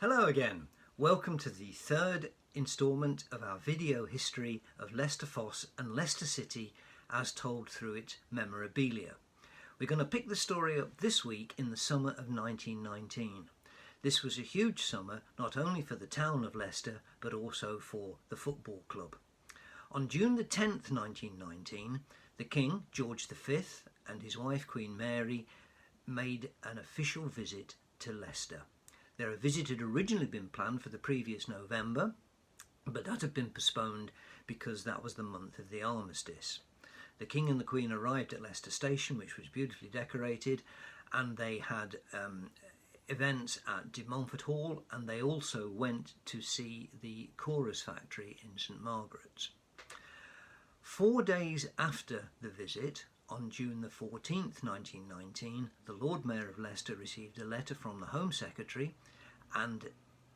Hello again. Welcome to the third instalment of our video history of Leicester Fosse and Leicester City as told through its memorabilia. We're going to pick the story up this week in the summer of 1919. This was a huge summer not only for the town of Leicester but also for the football club. On June the 10th, 1919, the King, George V, and his wife Queen Mary made an official visit to Leicester. Their visit had originally been planned for the previous November, but that had been postponed because that was the month of the armistice. The King and the Queen arrived at Leicester Station, which was beautifully decorated, and they had events at De Montfort Hall, and they also went to see the chorus factory in St Margaret's. 4 days after the visit, on June the 14th, 1919, the Lord Mayor of Leicester received a letter from the Home Secretary, and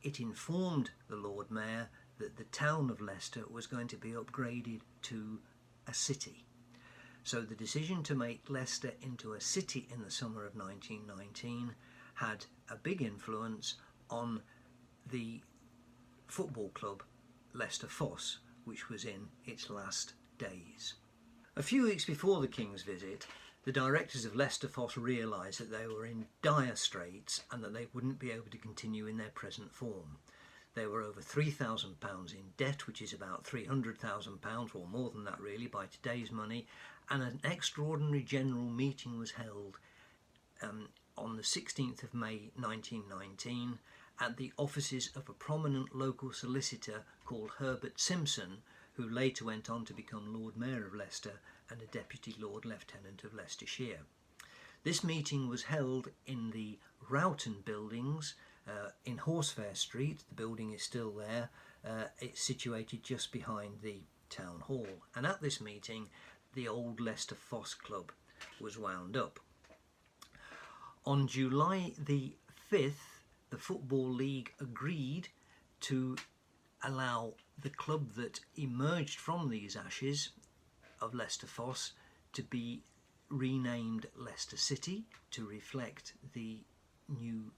it informed the Lord Mayor that the town of Leicester was going to be upgraded to a city. So the decision to make Leicester into a city in the summer of 1919 had a big influence on the football club Leicester Fosse, which was in its last days. A few weeks before the King's visit, the directors of Leicester Fosse realised that they were in dire straits and that they wouldn't be able to continue in their present form. They were over £3,000 in debt, which is about £300,000 or more than that really by today's money, and an extraordinary general meeting was held on the 16th of May 1919 at the offices of a prominent local solicitor called Herbert Simpson, who later went on to become Lord Mayor of Leicester and a Deputy Lord Lieutenant of Leicestershire. This meeting was held in the Roughton buildings in Horsefair Street. The building is still there. It's situated just behind the town hall. And at this meeting, the old Leicester Fosse Club was wound up. On July the 5th, the Football League agreed to allow the club that emerged from these ashes of Leicester Fosse to be renamed Leicester City to reflect the new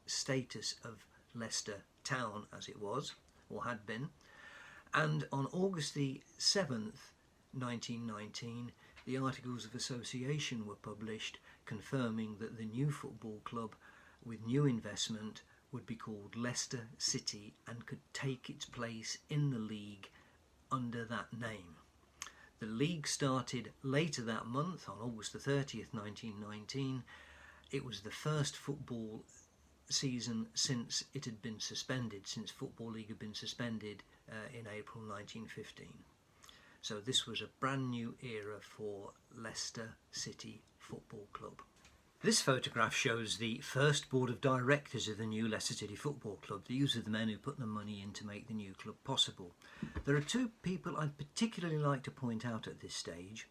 status of Leicester Town as it was or had been. And on August the 7th, 1919, the Articles of Association were published confirming that the new football club with new investment would be called Leicester City and could take its place in the league under that name. The league started later that month, on August the 30th, 1919. It was the first football season since it had been suspended, since Football League had been suspended in April 1915. So this was a brand new era for Leicester City Football Club. This photograph shows the first board of directors of the new Leicester City Football Club. These are the men who put the money in to make the new club possible. There are two people I'd particularly like to point out at this stage.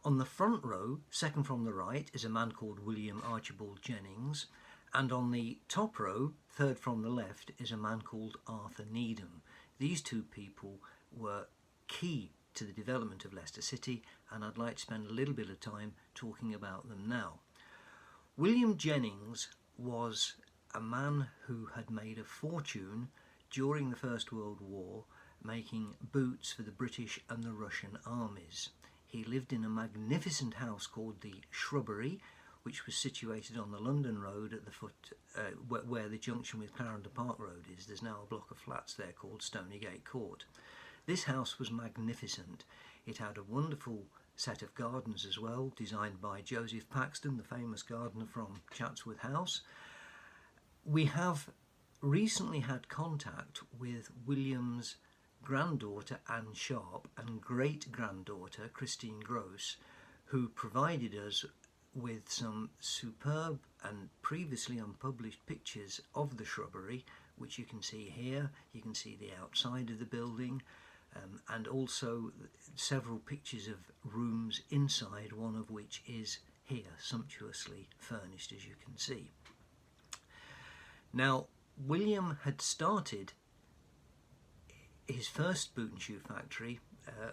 On the front row, second from the right, is a man called William Archibald Jennings, and on the top row, third from the left, is a man called Arthur Needham. These two people were key to the development of Leicester City, and I'd like to spend a little bit of time talking about them now. William Jennings was a man who had made a fortune during the First World War making boots for the British and the Russian armies. He lived in a magnificent house called the Shrubbery, which was situated on the London Road at the foot where the junction with Clarendon Park Road is. There's now a block of flats there called Stonygate Court. This house was magnificent. It had a wonderful set of gardens as well, designed by Joseph Paxton, the famous gardener from Chatsworth House. We have recently had contact with William's granddaughter Anne Sharp and great-granddaughter Christine Gross, who provided us with some superb and previously unpublished pictures of the Shrubbery, which you can see here. You can see the outside of the building, and also several pictures of rooms inside, one of which is here, sumptuously furnished, as you can see. Now, William had started his first boot and shoe factory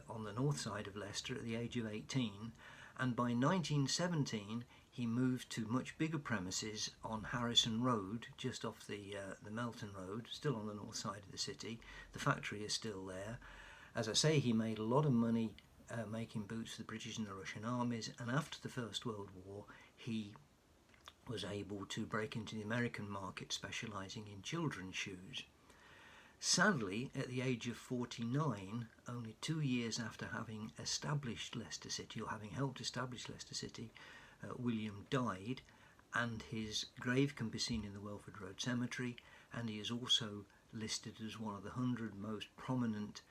on the north side of Leicester at the age of 18, and by 1917 he moved to much bigger premises on Harrison Road, just off the Melton Road, still on the north side of the city. The factory is still there. As I say, he made a lot of money making boots for the British and the Russian armies, and after the First World War he was able to break into the American market, specialising in children's shoes. Sadly, at the age of 49, only 2 years after having established Leicester City, or having helped establish Leicester City, William died, and his grave can be seen in the Welford Road Cemetery, and he is also listed as one of the 100 most prominent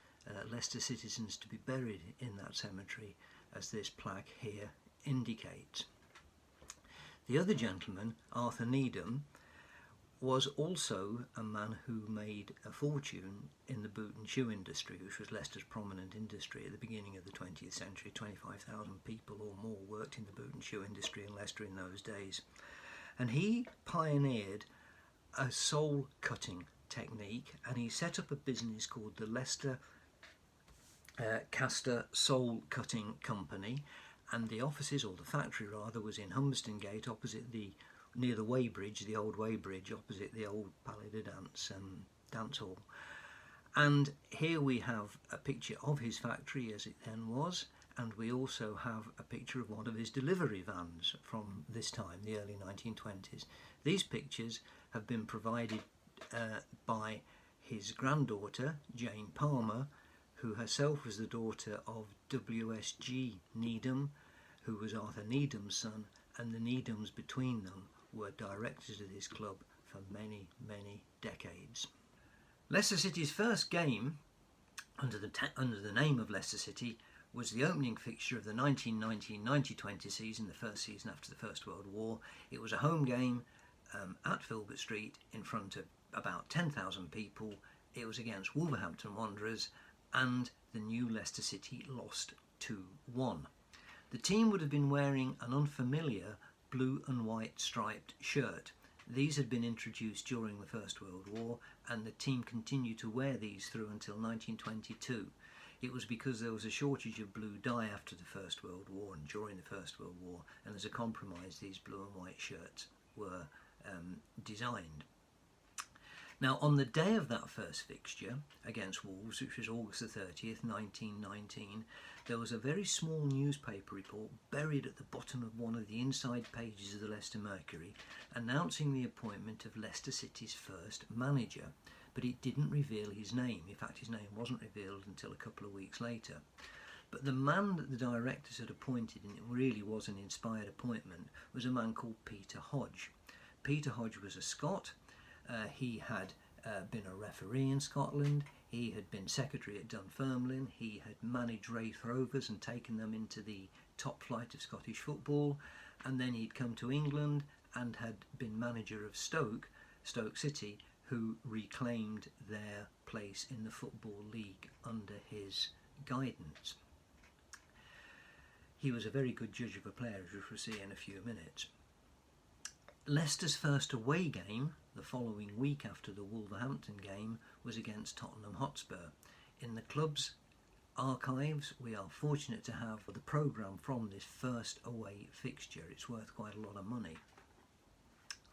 Leicester citizens to be buried in that cemetery, as this plaque here indicates. The other gentleman, Arthur Needham, was also a man who made a fortune in the boot and shoe industry, which was Leicester's prominent industry at the beginning of the 20th century. 25,000 people or more worked in the boot and shoe industry in Leicester in those days. And he pioneered a sole cutting technique, and he set up a business called the Leicester Caster Sole Cutting Company, and the offices, or the factory rather, was in Humberston Gate, opposite near the Weybridge, the old Weybridge, opposite the old Palais de dance hall. And here we have a picture of his factory as it then was, and we also have a picture of one of his delivery vans from this time, the early 1920s. These pictures have been provided by his granddaughter, Jane Palmer, who herself was the daughter of W.S.G. Needham, who was Arthur Needham's son, and the Needhams between them were directors of this club for many, many decades. Leicester City's first game, under the name of Leicester City, was the opening fixture of the 1919-1920 season, the first season after the First World War. It was a home game at Filbert Street in front of about 10,000 people. It was against Wolverhampton Wanderers, and the new Leicester City lost 2-1. The team would have been wearing an unfamiliar blue and white striped shirt. These had been introduced during the First World War, and the team continued to wear these through until 1922. It was because there was a shortage of blue dye after the First World War and during the First World War, and as a compromise these blue and white shirts were designed. Now, on the day of that first fixture against Wolves, which was August the 30th, 1919, there was a very small newspaper report buried at the bottom of one of the inside pages of the Leicester Mercury, announcing the appointment of Leicester City's first manager, but it didn't reveal his name. In fact, his name wasn't revealed until a couple of weeks later. But the man that the directors had appointed, and it really was an inspired appointment, was a man called Peter Hodge. Peter Hodge was a Scot. He had been a referee in Scotland. He had been secretary at Dunfermline. He had managed Wraith Rovers and taken them into the top flight of Scottish football. And then he'd come to England and had been manager of Stoke City, who reclaimed their place in the Football League under his guidance. He was a very good judge of a player, as we'll see in a few minutes. Leicester's first away game, the following week after the Wolverhampton game, was against Tottenham Hotspur. In the club's archives, we are fortunate to have the programme from this first away fixture. It's worth quite a lot of money.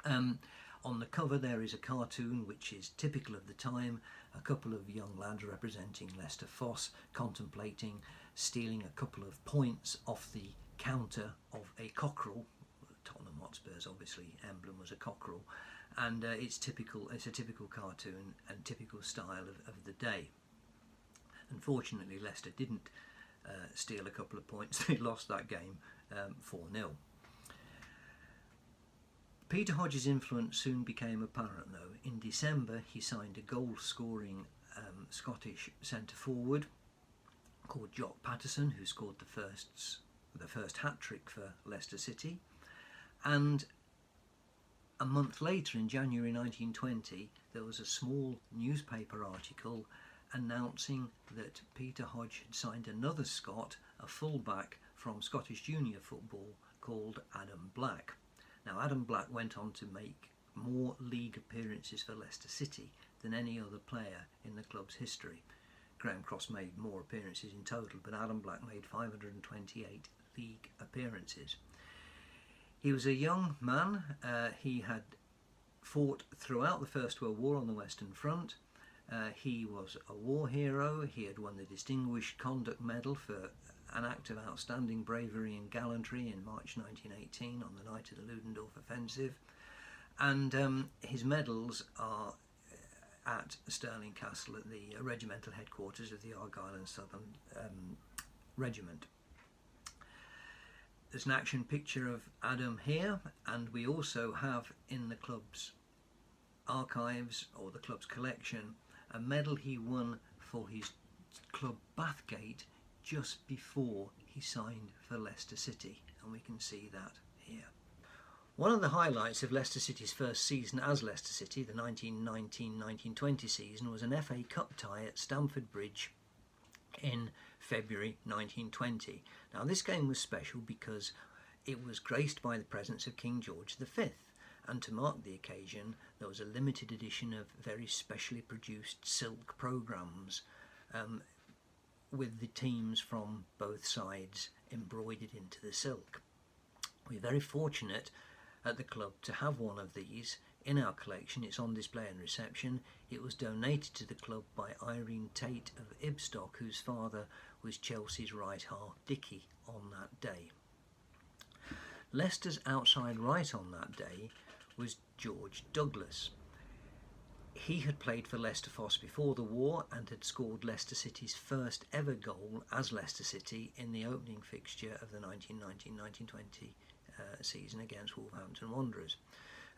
On the cover there is a cartoon which is typical of the time, a couple of young lads representing Leicester Fosse contemplating stealing a couple of points off the counter of a cockerel. Tottenham Hotspur's obviously emblem was a cockerel, and it's a typical cartoon and typical style of the day. Unfortunately, Leicester didn't steal a couple of points. They lost that game 4-0. Peter Hodge's influence soon became apparent though. In December he signed a goal-scoring Scottish centre-forward called Jock Patterson, who scored the first hat-trick for Leicester City. And a month later, in January 1920, there was a small newspaper article announcing that Peter Hodge had signed another Scot, a full-back from Scottish junior football called Adam Black. Now, Adam Black went on to make more league appearances for Leicester City than any other player in the club's history. Graham Cross made more appearances in total, but Adam Black made 528 league appearances. He was a young man. He had fought throughout the First World War on the Western Front. He was a war hero. He had won the Distinguished Conduct Medal for an act of outstanding bravery and gallantry in March 1918 on the night of the Ludendorff Offensive. And his medals are at Stirling Castle at the regimental headquarters of the Argyll and Southern Regiment. There's an action picture of Adam here, and we also have in the club's archives, or the club's collection, a medal he won for his club Bathgate just before he signed for Leicester City, and we can see that here. One of the highlights of Leicester City's first season as Leicester City, the 1919-1920 season, was an FA Cup tie at Stamford Bridge in February 1920. Now this game was special because it was graced by the presence of King George V, and to mark the occasion there was a limited edition of very specially produced silk programmes with the teams from both sides embroidered into the silk. We're very fortunate at the club to have one of these in our collection. It's on display and reception. It was donated to the club by Irene Tate of Ibstock, whose father was Chelsea's right half Dickie on that day. Leicester's outside right on that day was George Douglas. He had played for Leicester Fosse before the war and had scored Leicester City's first ever goal as Leicester City in the opening fixture of the 1919-1920 season against Wolverhampton Wanderers.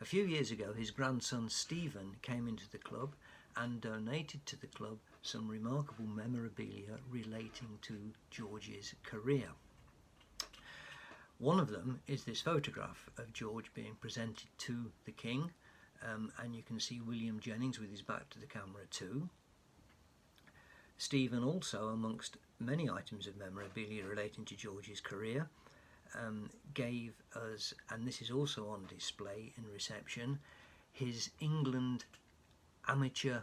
A few years ago his grandson Stephen came into the club and donated to the club some remarkable memorabilia relating to George's career. One of them is this photograph of George being presented to the King, and you can see William Jennings with his back to the camera too. Stephen also, amongst many items of memorabilia relating to George's career, gave us, and this is also on display in reception, his England amateur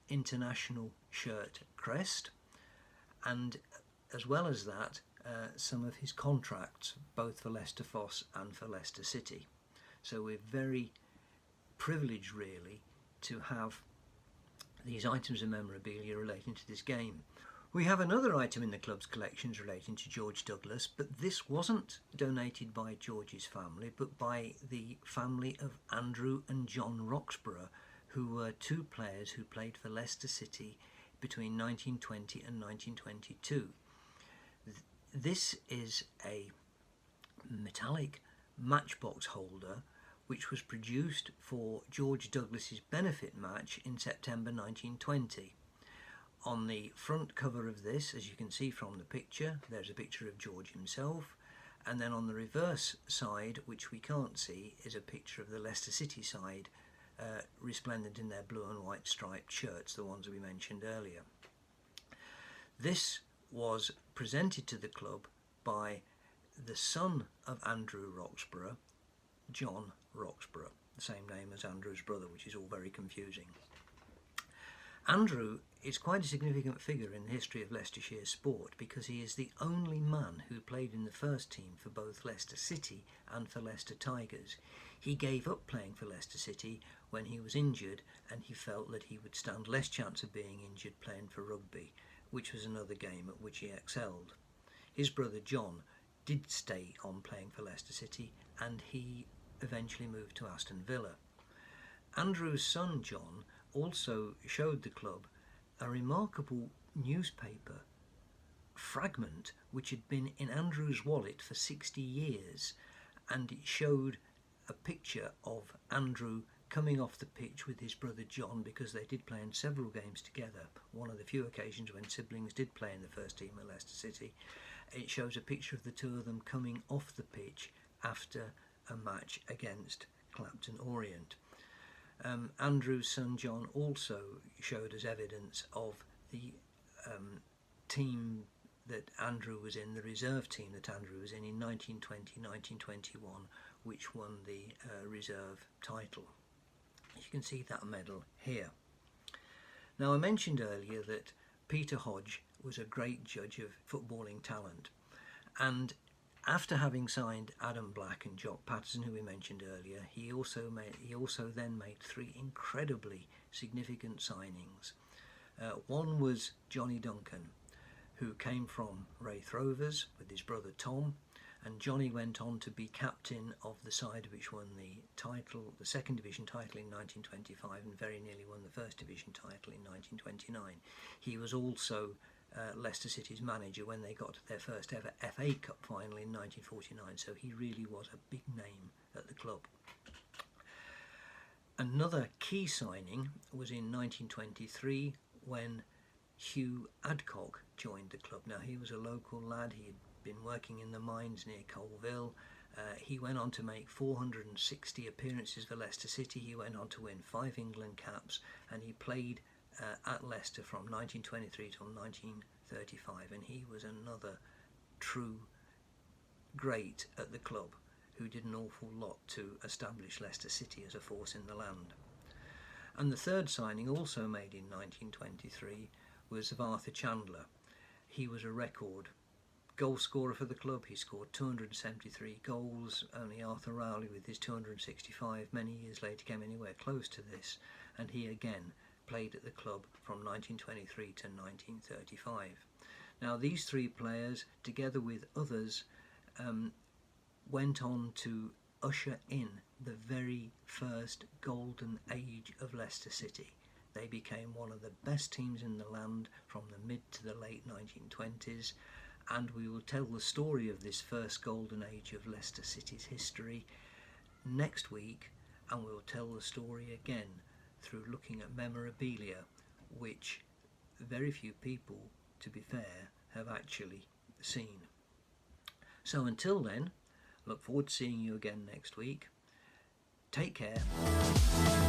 international shirt crest, and as well as that some of his contracts both for Leicester Fosse and for Leicester City. So we're very privileged really to have these items of memorabilia relating to this game. We have another item in the club's collections relating to George Douglas, but this wasn't donated by George's family, but by the family of Andrew and John Roxburgh, who were two players who played for Leicester City between 1920 and 1922. This is a metallic matchbox holder which was produced for George Douglas's benefit match in September 1920. On the front cover of this, as you can see from the picture, there's a picture of George himself, and then on the reverse side, which we can't see, is a picture of the Leicester City side, resplendent in their blue and white striped shirts, the ones we mentioned earlier. This was presented to the club by the son of Andrew Roxburgh, John Roxburgh, the same name as Andrew's brother, which is all very confusing. Andrew is quite a significant figure in the history of Leicestershire sport because he is the only man who played in the first team for both Leicester City and for Leicester Tigers. He gave up playing for Leicester City when he was injured, and he felt that he would stand less chance of being injured playing for rugby, which was another game at which he excelled. His brother John did stay on playing for Leicester City, and he eventually moved to Aston Villa. Andrew's son John also showed the club a remarkable newspaper fragment which had been in Andrew's wallet for 60 years, and it showed a picture of Andrew coming off the pitch with his brother John, because they did play in several games together, one of the few occasions when siblings did play in the first team at Leicester City. It shows a picture of the two of them coming off the pitch after a match against Clapton Orient. Andrew's son John also showed us evidence of the team that Andrew was in, the reserve team that Andrew was in 1920-1921, which won the reserve title. You can see that medal here. Now, I mentioned earlier that Peter Hodge was a great judge of footballing talent, and After having signed Adam Black and Jock Patterson, who we mentioned earlier, he also then made 3 incredibly significant signings. One was Johnny Duncan, who came from Wraith Rovers with his brother Tom, and Johnny went on to be captain of the side which won the title, the second division title in 1925, and very nearly won the first division title in 1929. He was also Leicester City's manager when they got to their first ever FA Cup final in 1949, so he really was a big name at the club. Another key signing was in 1923 when Hugh Adcock joined the club. Now, he was a local lad. He had been working in the mines near Colville. He went on to make 460 appearances for Leicester City. He went on to win 5 England caps, and he played at Leicester from 1923 till 1935, and he was another true great at the club who did an awful lot to establish Leicester City as a force in the land. And the third signing, also made in 1923, was of Arthur Chandler. He was a record goal scorer for the club. He scored 273 goals. Only Arthur Rowley with his 265 many years later came anywhere close to this, and he again played at the club from 1923 to 1935. Now, these 3 players, together with others, went on to usher in the very first golden age of Leicester City. They became one of the best teams in the land from the mid to the late 1920s, and we will tell the story of this first golden age of Leicester City's history next week, and we'll tell the story again through looking at memorabilia, which very few people, to be fair, have actually seen. So until then, look forward to seeing you again next week. Take care.